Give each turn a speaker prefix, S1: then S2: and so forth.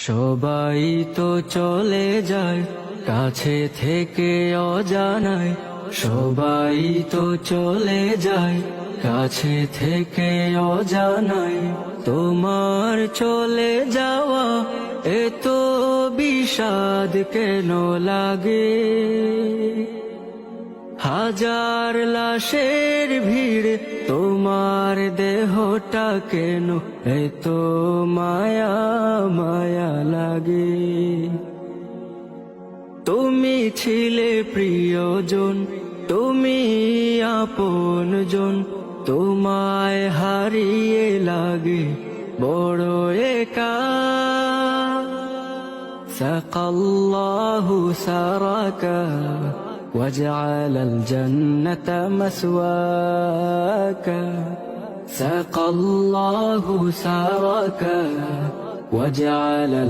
S1: সবাই তো চলে যায় কাছে থেকে অজানায়, সবাই তো চলে যায় কাছে থেকে অজানায়। তোমার চলে যাওয়া এত বিষাদ কেন লাগে? হাজার লাশের ভিড় তোমার দেহটা কেন এত মায়া মায়া লাগে? তুমি ছিলে প্রিয়জন, তুমি আপনজন, তোমায় হারিয়ে লাগে বড় একা। সাকাল্লাহু সারাকা وجعل الجنة مسواك. سقى الله سارك وجعل